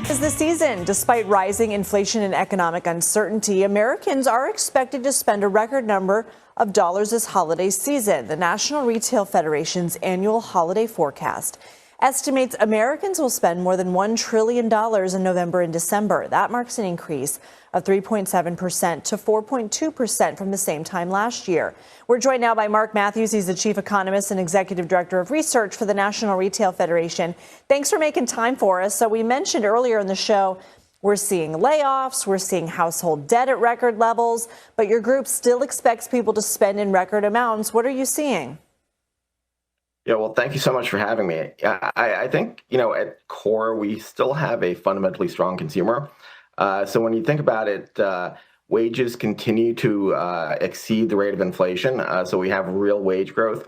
Is the season. Despite rising inflation and economic uncertainty, Americans are expected to spend a record number of dollars this holiday season. The National Retail Federation's annual holiday forecast estimates Americans will spend more than $1 trillion in November and December. That marks an increase of 3.7% to 4.2% from the same time last year. We're joined now by Mark Matthews. He's the chief economist and executive director of research for the National Retail Federation. Thanks for making time for us. So we mentioned earlier in the show, we're seeing layoffs, we're seeing household debt at record levels, but your group still expects people to spend in record amounts. What are you seeing? Yeah, well, thank you so much for having me. I think, at core, we still have a fundamentally strong consumer. So when you think about it, wages continue to exceed the rate of inflation. So we have real wage growth.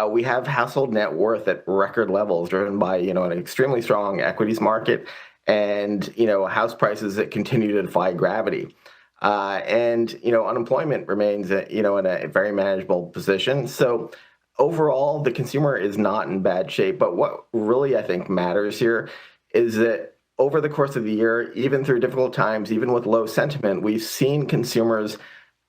We have household net worth at record levels driven by, an extremely strong equities market and, house prices that continue to defy gravity. And unemployment remains, in a very manageable position. So overall, the consumer is not in bad shape. But what really, I think, matters here is that over the course of the year, even through difficult times, even with low sentiment, we've seen consumers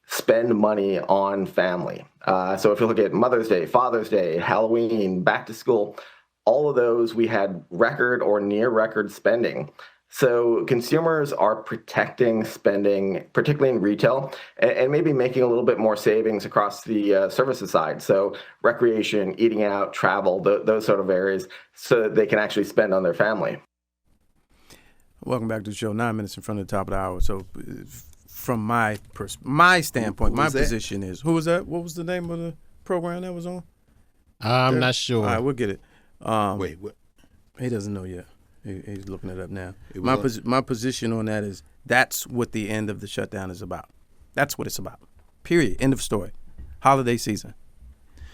spend money on family. So if you look at Mother's Day, Father's Day, Halloween, back to school, all of those, we had record or near record spending. So consumers are protecting spending, particularly in retail, and maybe making a little bit more savings across the services side. So recreation, eating out, travel, those sort of areas, so that they can actually spend on their family. Welcome back to the show. 9 minutes in front of the top of the hour. So from my standpoint, my position is, who was that? What was the name of the program that was on? I'm not sure. All right, we'll get it. Wait, what? He doesn't know yet. He's looking it up now. My position on that is that's what the end of the shutdown is about. That's what it's about. Period. End of story. Holiday season.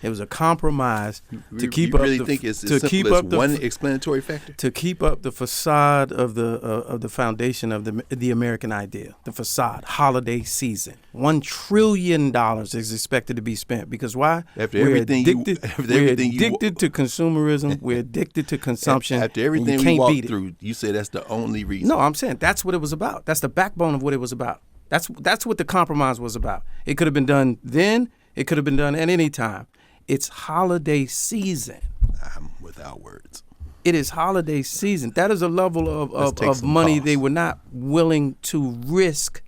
It was a compromise to keep up. You really think it's as simple as one explanatory factor? To keep up the facade of the foundation of the American ideal, the facade. Holiday season. $1 trillion is expected to be spent because why? We're addicted to consumerism. We're addicted to consumption. After everything we walked through, you say that's the only reason. No, I'm saying that's what it was about. That's the backbone of what it was about. That's what the compromise was about. It could have been done then. It could have been done at any time. It's holiday season. I'm without words. It is holiday season. That is a level of money they were not willing to risk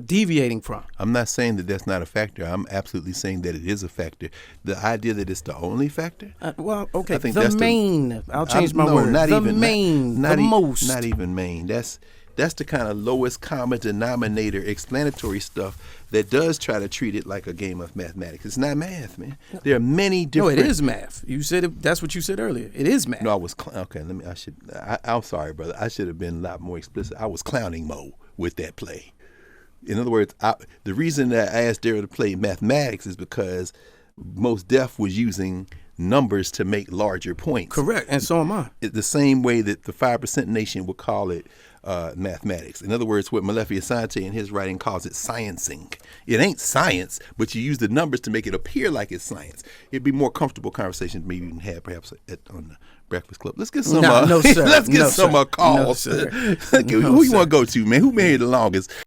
deviating from. I'm not saying that that's not a factor. I'm absolutely saying that it is a factor. The idea that it's the only factor? Well, okay. I think the main. I'll change my word. Not even most. Not even main. That's the kind of lowest common denominator explanatory stuff that does try to treat it like a game of mathematics. It's not math, man. There are many different. No, it is math. You said it, that's what you said earlier. It is math. No, I was okay. I'm sorry, brother. I should have been a lot more explicit. I was clowning Mo with that play. In other words, the reason that I asked Daryl to play mathematics is because Most Def was using numbers to make larger points. Correct, and so am I. The same way that the 5% Nation would call it mathematics. In other words, what Malefi Asante in his writing calls it sciencing. It ain't science, but you use the numbers to make it appear like it's science. It'd be more comfortable conversation maybe you can have perhaps on the Breakfast Club. Let's get some. No, sir. Let's get some calls. No, sir. Who you want to go to, man? Who married the longest?